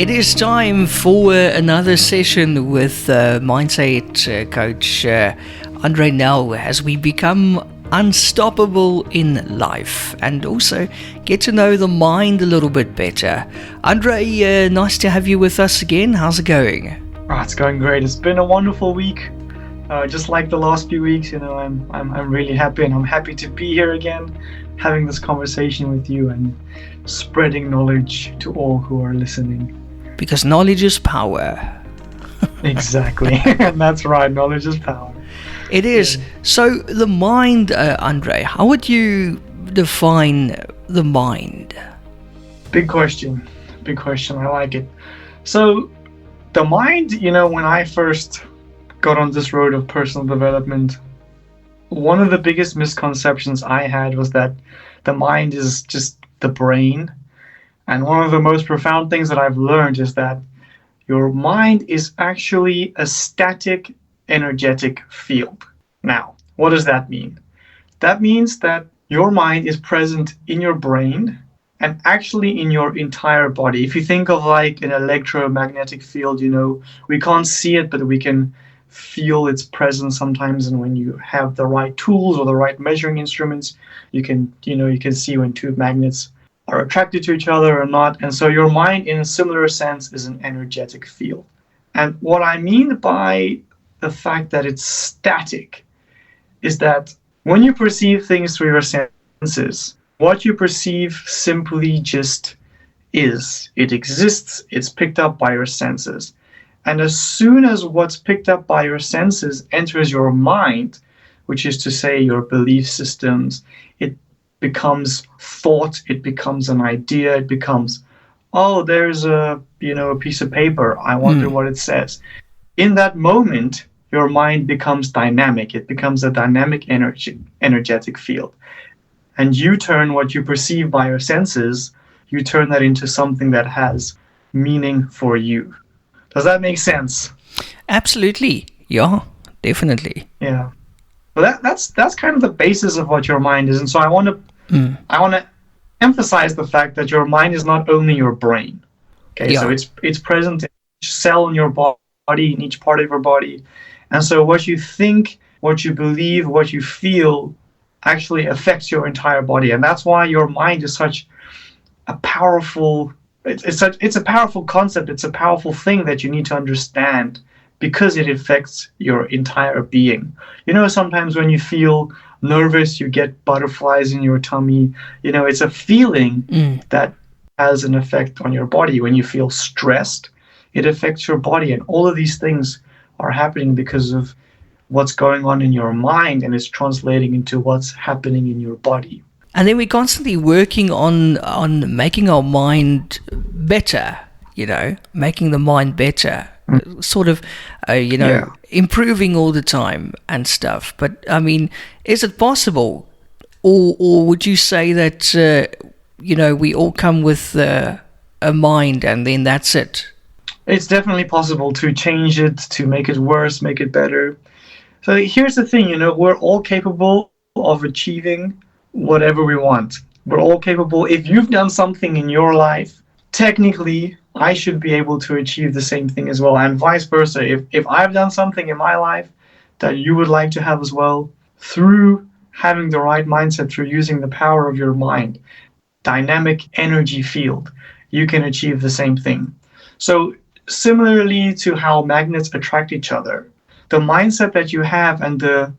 It is time for another session with Mindset Coach Andre Nel as we become unstoppable in life and also get to know the mind a little bit better. Andre, nice to have you with us again. How's it going? Oh, it's going great. It's been a wonderful week. Just like the last few weeks, I'm really happy, and I'm happy to be here again, having this conversation with you and spreading knowledge to all who are listening. Because knowledge is power. Exactly. And that's right. Knowledge is power. It is. Yeah. So the mind, Andre, how would you define the mind? Big question. I like it. So the mind, when I first got on this road of personal development, one of the biggest misconceptions I had was that the mind is just the brain. And one of the most profound things that I've learned is that your mind is actually a static, energetic field. Now, what does that mean? That means that your mind is present in your brain and actually in your entire body. If you think of like an electromagnetic field, we can't see it, but we can feel its presence sometimes. And when you have the right tools or the right measuring instruments, you can see when two magnets are attracted to each other or not. And so your mind, in a similar sense, is an energetic field. And what I mean by the fact that it's static is that when you perceive things through your senses, what you perceive simply just is. It exists, it's picked up by your senses. And as soon as what's picked up by your senses enters your mind, which is to say your belief systems, it becomes thought, it becomes an idea, it becomes, oh, there's a piece of paper, I wonder what it says. In that moment, your mind becomes dynamic. It becomes a dynamic energetic field. And you turn what you perceive by your senses, you turn that into something that has meaning for you. Does that make sense? Absolutely. Yeah, definitely. Yeah. Well, that's kind of the basis of what your mind is. And so I want to emphasize the fact that your mind is not only your brain. Okay, yeah. So it's present in each cell in your body, in each part of your body. And so what you think, what you believe, what you feel actually affects your entire body. And that's why your mind is such a powerful, it's a powerful concept. It's a powerful thing that you need to understand because it affects your entire being. Sometimes when you feel nervous, you get butterflies in your tummy. It's a feeling that has an effect on your body. When you feel stressed, it affects your body. And all of these things are happening because of what's going on in your mind, and it's translating into what's happening in your body. And then we're constantly working on making our mind better, making the mind better, sort of, improving all the time and stuff. But, I mean, is it possible? Or would you say that, we all come with a mind and then that's it? It's definitely possible to change it, to make it worse, make it better. So here's the thing, we're all capable of achieving whatever we want. We're all capable. If you've done something in your life, technically, I should be able to achieve the same thing as well, and vice versa. If I've done something in my life that you would like to have as well, through having the right mindset, through using the power of your mind, dynamic energy field, you can achieve the same thing. So similarly to how magnets attract each other, the mindset that you have and the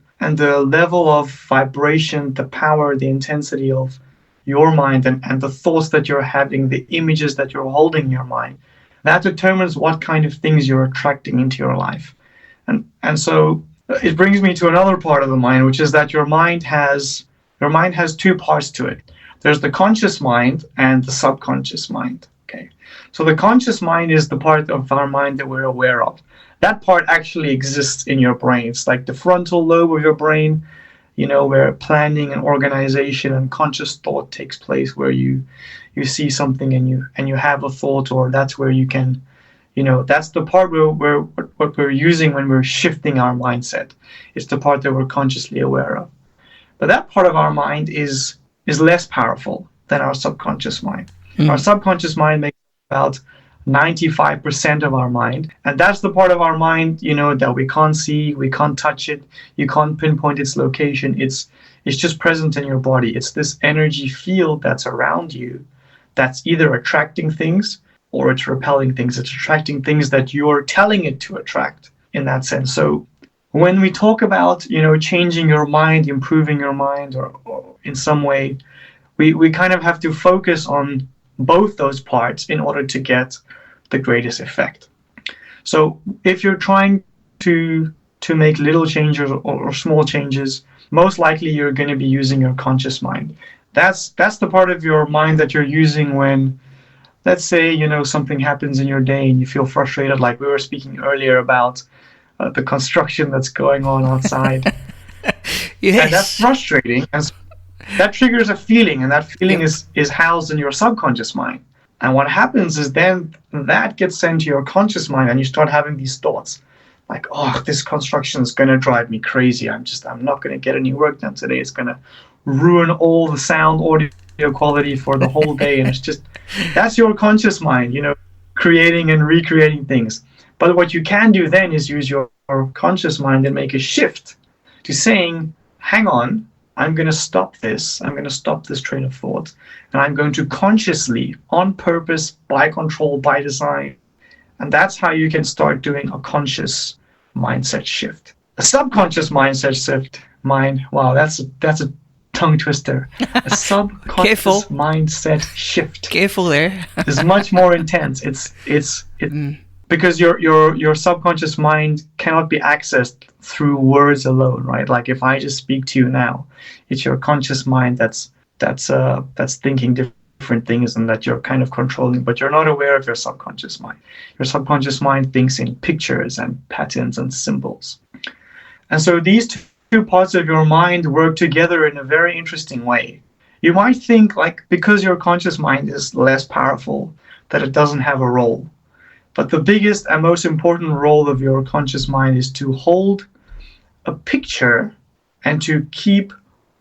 level of vibration, the power, the intensity of your mind and the thoughts that you're having, the images that you're holding in your mind, that determines what kind of things you're attracting into your life. And so it brings me to another part of the mind, which is that your mind has two parts to it. There's the conscious mind and the subconscious mind. Okay. So the conscious mind is the part of our mind that we're aware of. That part actually exists in your brain. It's like the frontal lobe of your brain, where planning and organization and conscious thought takes place, where you see something and you have a thought, or that's where you can, that's the part where what we're using when we're shifting our mindset. It's the part that we're consciously aware of. But that part of our mind is less powerful than our subconscious mind. Our subconscious mind makes about 95% of our mind. And that's the part of our mind, that we can't see, we can't touch it, you can't pinpoint its location. It's just present in your body. It's this energy field that's around you that's either attracting things or it's repelling things. It's attracting things that you're telling it to attract in that sense. So when we talk about, changing your mind, improving your mind, or in some way, we kind of have to focus on both those parts in order to get the greatest effect. So if you're trying to make little changes or small changes, most likely you're going to be using your conscious mind. That's the part of your mind that you're using when, let's say, something happens in your day and you feel frustrated, like we were speaking earlier about the construction that's going on outside. Yes. And that's frustrating. And that triggers a feeling, and that feeling is housed in your subconscious mind. And what happens is then that gets sent to your conscious mind, and you start having these thoughts like, oh, this construction is going to drive me crazy. I'm not going to get any work done today. It's going to ruin all the sound audio quality for the whole day. And it's just, that's your conscious mind, creating and recreating things. But what you can do then is use your conscious mind and make a shift to saying, hang on, I'm going to stop this. I'm going to stop this train of thought. And I'm going to consciously, on purpose, by control, by design. And that's how you can start doing a conscious mindset shift. A subconscious mindset shift, wow, that's a tongue twister. A subconscious mindset shift. Careful there. Is much more intense. Because your subconscious mind cannot be accessed through words alone, right? Like if I just speak to you now, it's your conscious mind that's thinking different things and that you're kind of controlling, but you're not aware of your subconscious mind. Your subconscious mind thinks in pictures and patterns and symbols. And so these two parts of your mind work together in a very interesting way. You might think, like, because your conscious mind is less powerful, that it doesn't have a role. But the biggest and most important role of your conscious mind is to hold a picture and to keep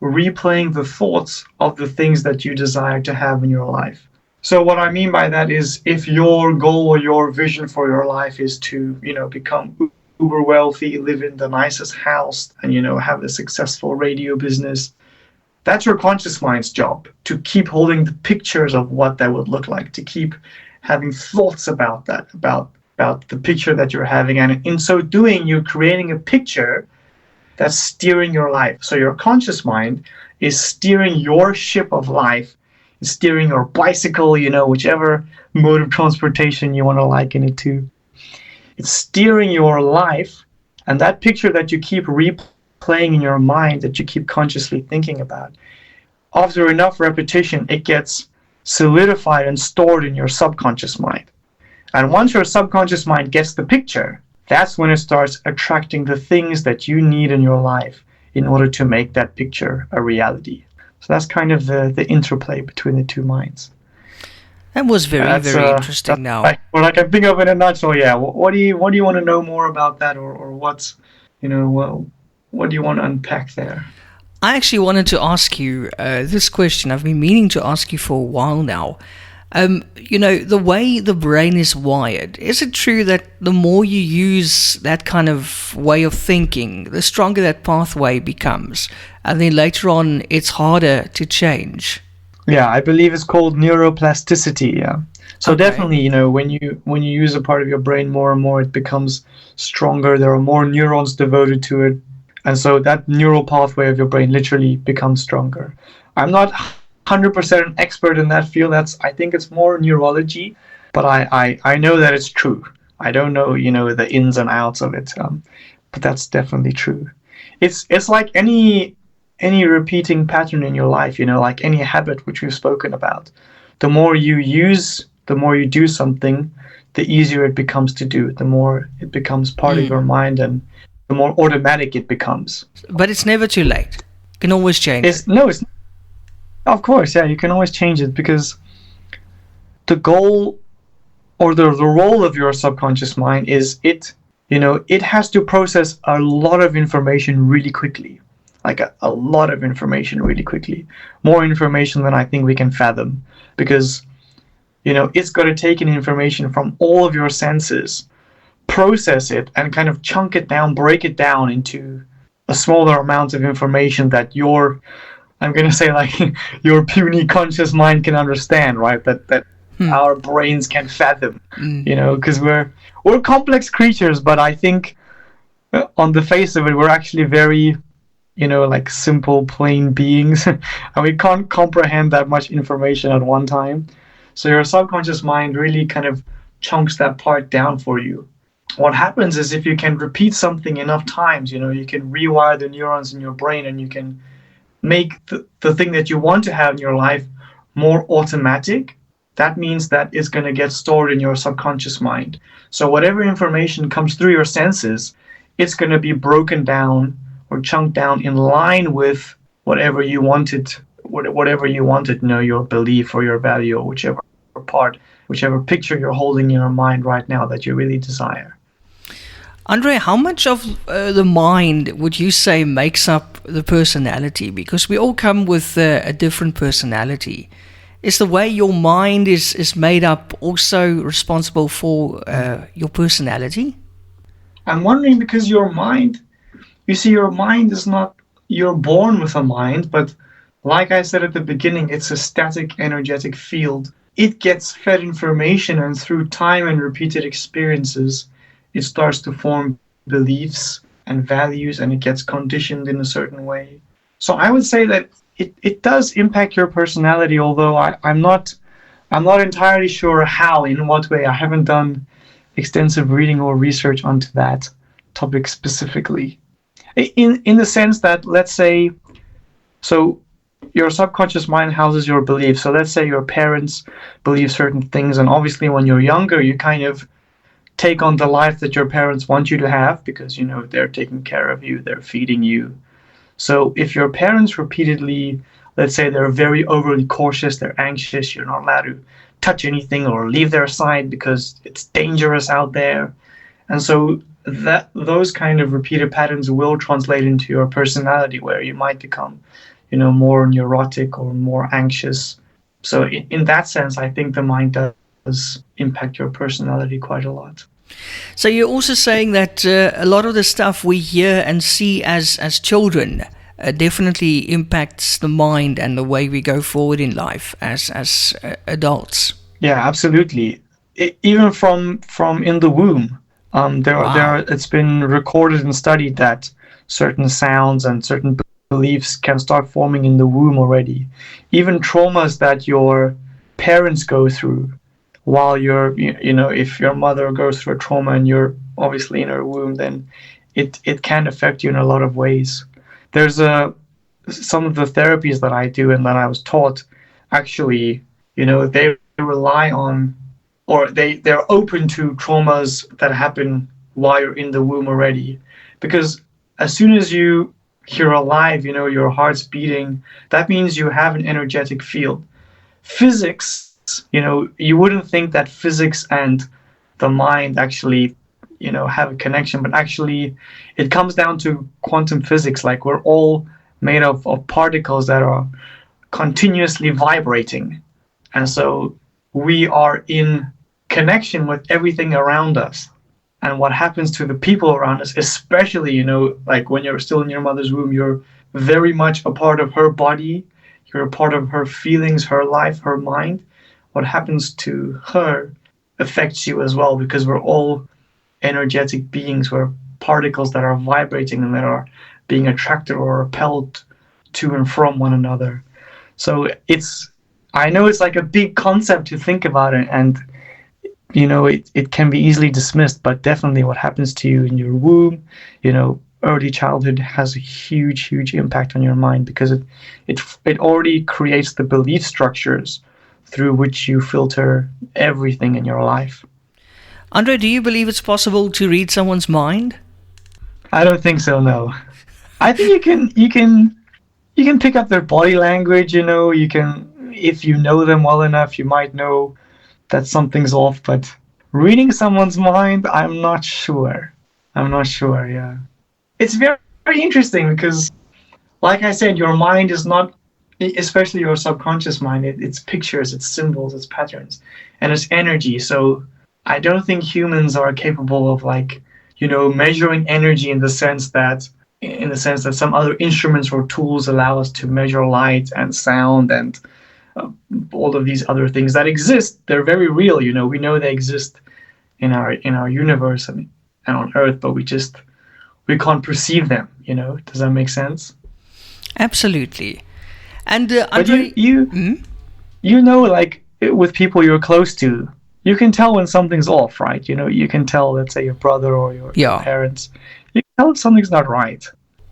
replaying the thoughts of the things that you desire to have in your life. So what I mean by that is, if your goal or your vision for your life is to, become uber wealthy, live in the nicest house, and, have a successful radio business, that's your conscious mind's job, to keep holding the pictures of what that would look like, to keep having thoughts about that, about the picture that you're having. And in so doing, you're creating a picture that's steering your life. So your conscious mind is steering your ship of life, is steering your bicycle, whichever mode of transportation you want to liken it to. It's steering your life, and that picture that you keep replaying in your mind, that you keep consciously thinking about, after enough repetition, it gets solidified and stored in your subconscious mind. And once your subconscious mind gets the picture, that's when it starts attracting the things that you need in your life in order to make that picture a reality. So that's kind of the interplay between the two minds. That was very interesting. Now, what I can think of in a nutshell. Yeah. What do you want to know more about that, or what's, what do you want to unpack there? I actually wanted to ask you this question. I've been meaning to ask you for a while now. The way the brain is wired, is it true that the more you use that kind of way of thinking, the stronger that pathway becomes, and then later on it's harder to change? Yeah, I believe it's called neuroplasticity. Yeah. So okay. Definitely, when you use a part of your brain more and more, it becomes stronger. There are more neurons devoted to it. And so that neural pathway of your brain literally becomes stronger. I'm not 100% an expert in that field. I think it's more neurology, but I know that it's true. I don't know, the ins and outs of it, but that's definitely true. It's like any repeating pattern in your life, like any habit which we've spoken about. The more you do something, the easier it becomes to do. The more it becomes part of your mind, and the more automatic it becomes. But it's never too late. You can always change it. It's of course, yeah, you can always change it, because the goal or the role of your subconscious mind is it has to process a lot of information really quickly, like a lot of information really quickly, more information than I think we can fathom, because it's got to take in information from all of your senses, process it, and kind of chunk it down, break it down into a smaller amount of information that I'm going to say, like, your puny conscious mind can understand, right? That our brains can fathom, because we're complex creatures, but I think on the face of it, we're actually very, like, simple, plain beings, and we can't comprehend that much information at one time. So your subconscious mind really kind of chunks that part down for you. What happens is, if you can repeat something enough times, you can rewire the neurons in your brain, and you can make the thing that you want to have in your life more automatic. That means that it's going to get stored in your subconscious mind. So whatever information comes through your senses, it's going to be broken down or chunked down in line with whatever you wanted, your belief or your value, or whichever picture you're holding in your mind right now that you really desire. Andre, how much of the mind would you say makes up the personality? Because we all come with a different personality. Is the way your mind is made up also responsible for your personality? I'm wondering, because your mind is not, you're born with a mind, but like I said at the beginning, it's a static energetic field. It gets fed information, and through time and repeated experiences, it starts to form beliefs and values, and it gets conditioned in a certain way. So I would say that it does impact your personality, although I'm not entirely sure how, in what way. I haven't done extensive reading or research onto that topic specifically. In the sense that, let's say, so your subconscious mind houses your beliefs. So let's say your parents believe certain things, and obviously when you're younger, you kind of take on the life that your parents want you to have, because they're taking care of you, they're feeding you. So if your parents repeatedly, let's say, they're very overly cautious, they're anxious, you're not allowed to touch anything or leave their side because it's dangerous out there. And so those kind of repeated patterns will translate into your personality, where you might become more neurotic or more anxious. So in that sense, I think the mind does impact your personality quite a lot. So you're also saying that a lot of the stuff we hear and see as children definitely impacts the mind and the way we go forward in life as adults. Yeah, absolutely. Even from in the womb, it's been recorded and studied that certain sounds and certain beliefs can start forming in the womb already. Even traumas that your parents go through while you're, if your mother goes through a trauma and you're obviously in her womb, then it can affect you in a lot of ways. There's some of the therapies that I do and that I was taught, actually, they rely on, or they're open to traumas that happen while you're in the womb already. Because as soon as you're alive, your heart's beating, that means you have an energetic field. Physics, you wouldn't think that physics and the mind actually, have a connection, but actually it comes down to quantum physics. Like, we're all made of particles that are continuously vibrating. And so we are in connection with everything around us. And what happens to the people around us, especially, like when you're still in your mother's womb, you're very much a part of her body. You're a part of her feelings, her life, her mind. What happens to her affects you as well, because we're all energetic beings. We're particles that are vibrating and that are being attracted or repelled to and from one another. So I know it's like a big concept to think about it, and it can be easily dismissed, but definitely what happens to you in your womb, early childhood has a huge impact on your mind, because it already creates the belief structures through which you filter everything in your life. Andre, do you believe it's possible to read someone's mind? I don't think so, no. I think you can pick up their body language, you can, if you know them well enough, you might know that something's off, but reading someone's mind, I'm not sure, yeah. It's very, very interesting, because, like I said, your mind is not, especially your subconscious mind, it's pictures, it's symbols, it's patterns, and it's energy. So I don't think humans are capable of like, measuring energy in the sense that some other instruments or tools allow us to measure light and sound and all of these other things that exist. They're very real. We know they exist in our universe and on Earth, but we can't perceive them. Does that make sense? Absolutely. And Andre, like with people you're close to, you can tell when something's off, right? You can tell, let's say, your brother or your parents. You can tell if something's not right.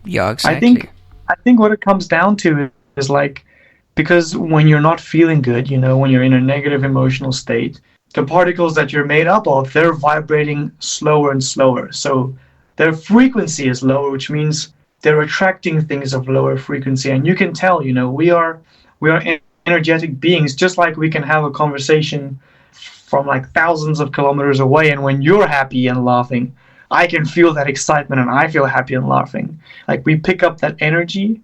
Yeah, exactly. I think what it comes down to is like, because when you're not feeling good, when you're in a negative emotional state, the particles that you're made up of, they're vibrating slower and slower. So their frequency is lower, which means they're attracting things of lower frequency. And you can tell, we are energetic beings, just like we can have a conversation from like thousands of kilometers away, and when you're happy and laughing, I can feel that excitement and I feel happy and laughing. Like we pick up that energy.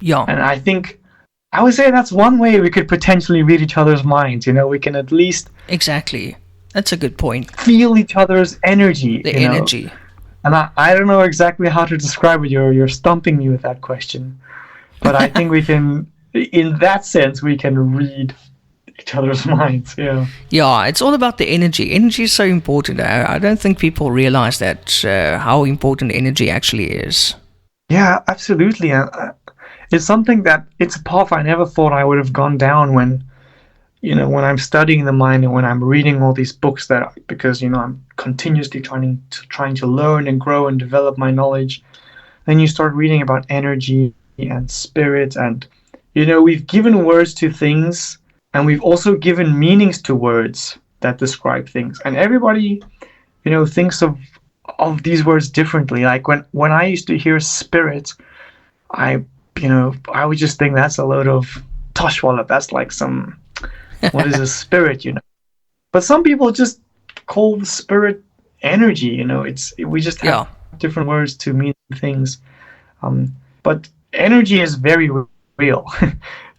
Yeah. And I would say that's one way we could potentially read each other's minds. We can at least exactly. That's a good point. Feel each other's energy. The energy. And I don't know exactly how to describe it. You're stumping me with that question. But I think we can, in that sense, we can read each other's minds. Yeah, it's all about the energy. Energy is so important. I don't think people realize that, how important energy actually is. Yeah, absolutely. It's something that, it's a path I never thought I would have gone down when I'm studying the mind and when I'm reading all these books because I'm continuously trying to learn and grow and develop my knowledge. Then you start reading about energy and spirit, and we've given words to things. And we've also given meanings to words that describe things. And everybody, thinks of these words differently. Like when I used to hear spirit, I would just think that's a load of toshwallop. That's like some, what is a spirit, But some people just call the spirit energy, we just have different words to mean things. But energy is very real.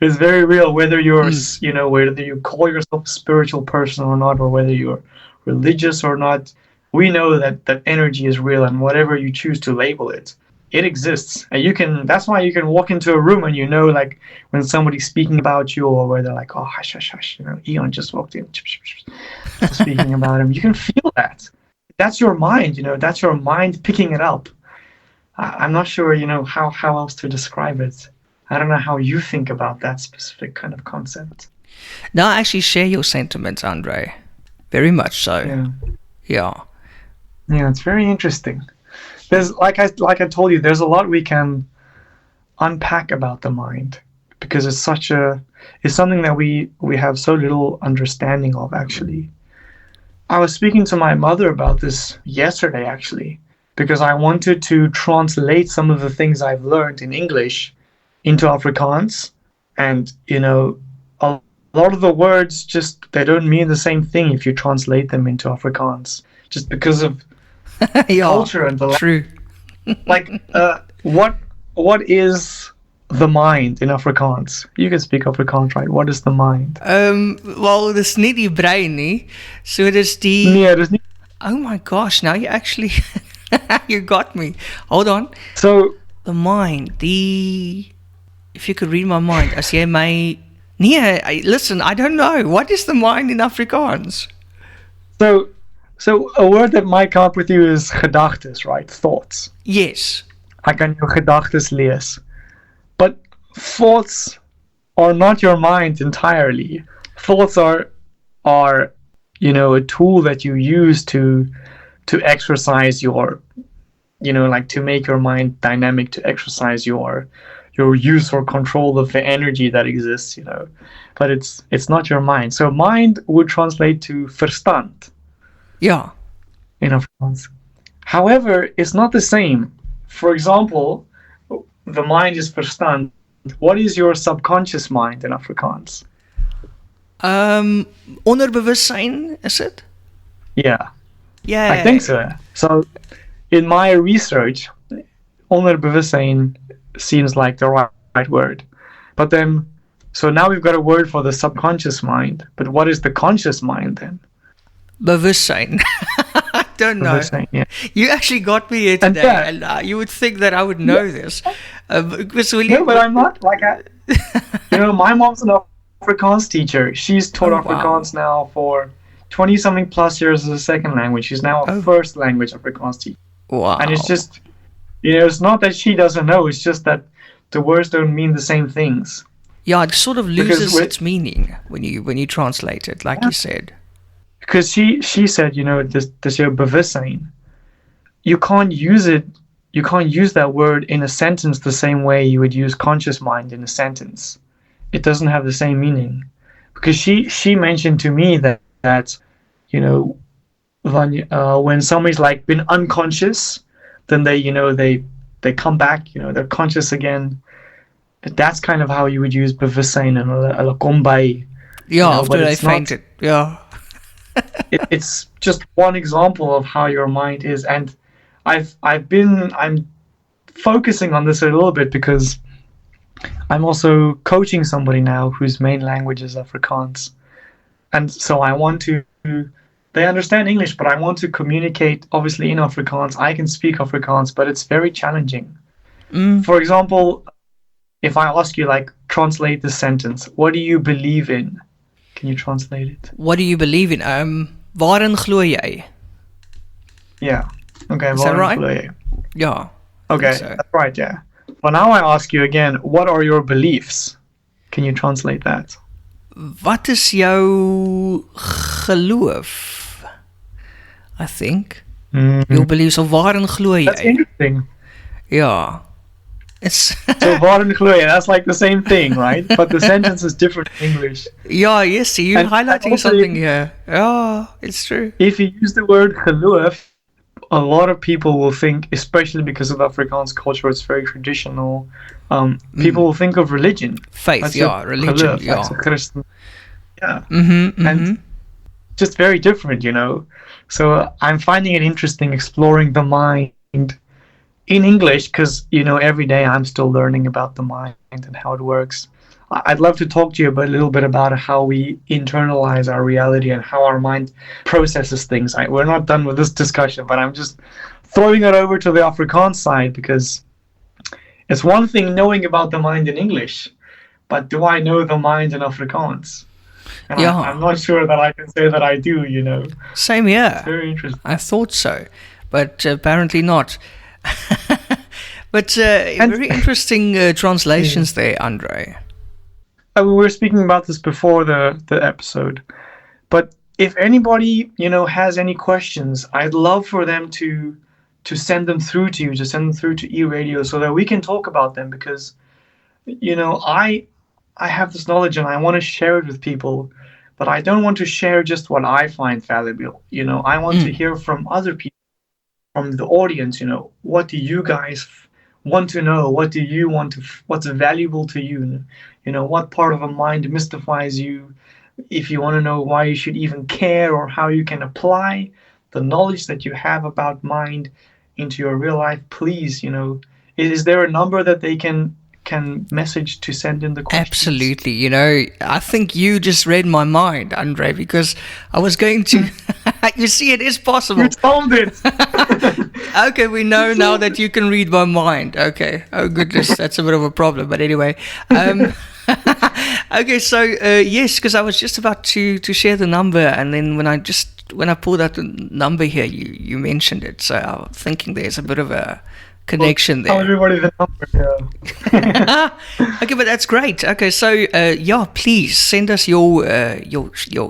It's very real, whether you're, whether you call yourself a spiritual person or not, or whether you're religious or not. We know that energy is real, and whatever you choose to label it, it exists. And that's why you can walk into a room and like when somebody's speaking about you, or where they're like, oh, hush, hush, hush, Eon just walked in, speaking about him. You can feel that. That's your mind, that's your mind picking it up. I'm not sure, how else to describe it. I don't know how you think about that specific kind of concept. No, I actually share your sentiments, Andre. Very much so. Yeah. Yeah, it's very interesting. There's like I told you, there's a lot we can unpack about the mind, because it's something that we have so little understanding of, actually. I was speaking to my mother about this yesterday, actually, because I wanted to translate some of the things I've learned in English into Afrikaans, and a lot of the words they don't mean the same thing if you translate them into Afrikaans, just because of culture and the true. Like what is the mind in Afrikaans? You can speak Afrikaans, right? What is the mind? Well, dis nie die brein nie. So dis die. Nee, dis nie. Oh my gosh! Now you actually you got me. Hold on. So the mind, if you could read my mind, as jy my... Nee, listen, I don't know. What is the mind in Afrikaans? So a word that might come up with you is gedagtes, right? Thoughts. Yes. I kan jou gedagtes lees. But thoughts are not your mind entirely. Thoughts are a tool that you use to exercise your, like to make your mind dynamic, to exercise your use or control of the energy that exists, but it's not your mind. So mind would translate to verstand. Yeah. In Afrikaans. However, it's not the same. For example, the mind is verstand. What is your subconscious mind in Afrikaans? Onderbewustzijn, is it? Yeah. Yeah. I think so. So in my research, onderbewustzijn seems like the right word. But then So now we've got a word for the subconscious mind, but what is the conscious mind then? Bewustzijn. I don't know. Bewustzijn, yeah. You actually got me here today, and you would think that I would know this. Because no, but I'm not. My mom's an Afrikaans teacher. She's taught Afrikaans now for 20-something plus years as a second language. She's now a first language Afrikaans teacher. Wow. And it's just, it's not that she doesn't know, it's just that the words don't mean the same things. Yeah, it sort of loses its meaning when you translate it, like you said. Because she said, this your bewustzijn, you can't use that word in a sentence the same way you would use conscious mind in a sentence. It doesn't have the same meaning. Because she mentioned to me that when somebody's like been unconscious, then they come back, they're conscious again. That's kind of how you would use bewustzijn and hulle kom by. Yeah, after they fainted. Yeah. It's just one example of how your mind is, and I'm focusing on this a little bit because I'm also coaching somebody now whose main language is Afrikaans, and so I want to. They understand English, but I want to communicate obviously in Afrikaans. I can speak Afrikaans, but it's very challenging. For example, if I ask you, translate this sentence, what do you believe in? Can you translate it? What do you believe in? Waarin glo jy? Yeah. Okay, is that right? Glo jy? Yeah. Okay, so. That's right, yeah. Well, now I ask you again, what are your beliefs? Can you translate that? Wat is jou geloof? I think. Your beliefs of waarin glo jy? That's interesting. Yeah. It's so waarin glo jy, that's like the same thing, right? But the sentence is different in English. Yeah, yes, you're highlighting something here. Yeah, it's true. If you use the word geloof, a lot of people will think, especially because of Afrikaans culture, it's very traditional, people will think of religion. Faith, religion, geloof, yeah. Christian. Yeah. And just very different, So I'm finding it interesting exploring the mind in English because, every day I'm still learning about the mind and how it works. I'd love to talk to you a little bit about how we internalize our reality and how our mind processes things. We're not done with this discussion, but I'm just throwing it over to the Afrikaans side because it's one thing knowing about the mind in English, but do I know the mind in Afrikaans? And yeah. I'm not sure that I can say that I do, Same here. It's very interesting. I thought so, but apparently not. But very interesting translations there, Andre. We were speaking about this before the episode, but if anybody has any questions, I'd love for them to send them through to you, to send them through to eRadio so that we can talk about them because I have this knowledge and I want to share it with people, but I don't want to share just what I find valuable. I want to hear from other people, from the audience. What do you guys want to know? What do you want to? What's valuable to you? What part of a mind mystifies you? If you want to know why you should even care or how you can apply the knowledge that you have about mind into your real life, please, is there a number that they can message to send in the questions? Absolutely. I think you just read my mind, Andre, because I was going to... You see, it is possible. You told it. Okay, we know now that you can read my mind. Okay. Oh, goodness, that's a bit of a problem. But anyway... Okay, so yes, because I was just about to share the number, and then when I pulled out the number here, you mentioned it. So I was thinking there's a bit of a connection there. Tell everybody the number. Yeah. Okay, but that's great. Okay, so please send us your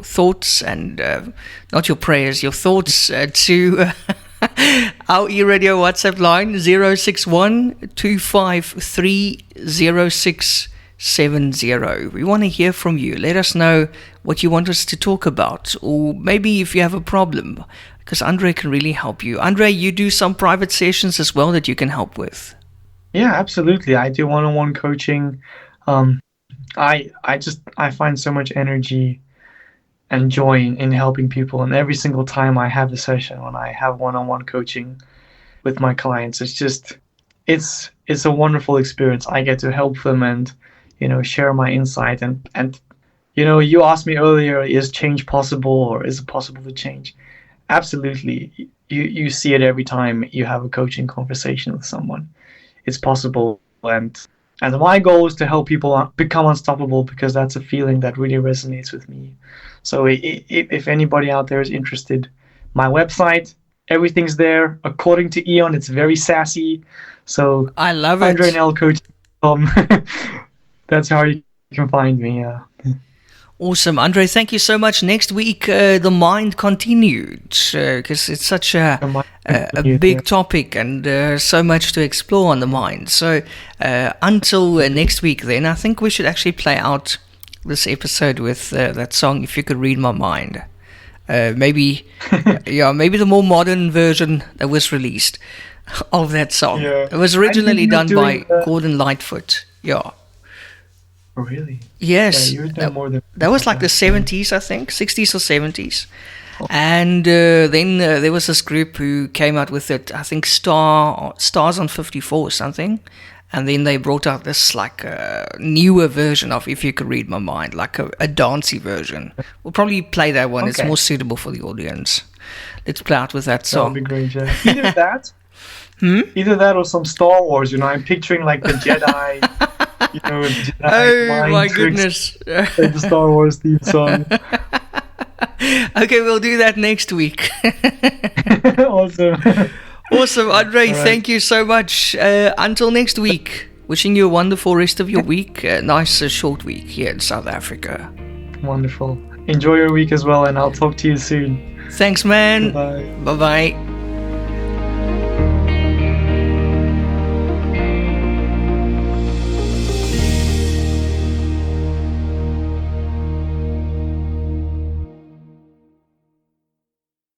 thoughts and not your prayers, your thoughts to our eRadio WhatsApp line 061 253 0670. We want to hear from you. Let us know what you want us to talk about, or maybe if you have a problem, because Andre can really help you. Andre, you do some private sessions as well that you can help with. Yeah, absolutely. I do one-on-one coaching. I find so much energy and joy in helping people, and every single time I have a session, when I have one-on-one coaching with my clients, it's a wonderful experience. I get to help them, and share my insight. And you asked me earlier, is change possible, or is it possible to change? Absolutely. You see it every time you have a coaching conversation with someone. It's possible. And my goal is to help people become unstoppable, because that's a feeling that really resonates with me. So if anybody out there is interested, my website, everything's there. According to Eon, it's very sassy. So I love it. Andre Nel Coach. That's how you can find me. Yeah. Awesome. Andre, thank you so much. Next week, the mind continued, because it's such a big topic, and so much to explore on the mind. So until next week, then, I think we should actually play out this episode with that song, If You Could Read My Mind. Maybe the more modern version that was released of that song. Yeah. It was originally done by Gordon Lightfoot. Yeah. Oh, really? Yes. Yeah, that was like the 70s, I think, 60s or 70s. Oh. And then there was this group who came out with it, I think Stars on 54 or something. And then they brought out this like newer version of If You Could Read My Mind, like a dancey version. We'll probably play that one. Okay. It's more suitable for the audience. Let's play out with that song. That would be great, yeah. Either that, either that or some Star Wars, I'm picturing like the Jedi, Jedi oh my goodness. The Star Wars theme song. Okay, we'll do that next week. Awesome. Awesome, Andre. Right. Thank you so much. Until next week, wishing you a wonderful rest of your week. Nice short week here in South Africa. Wonderful. Enjoy your week as well, and I'll talk to you soon. Thanks, man. Bye-bye. Bye-bye.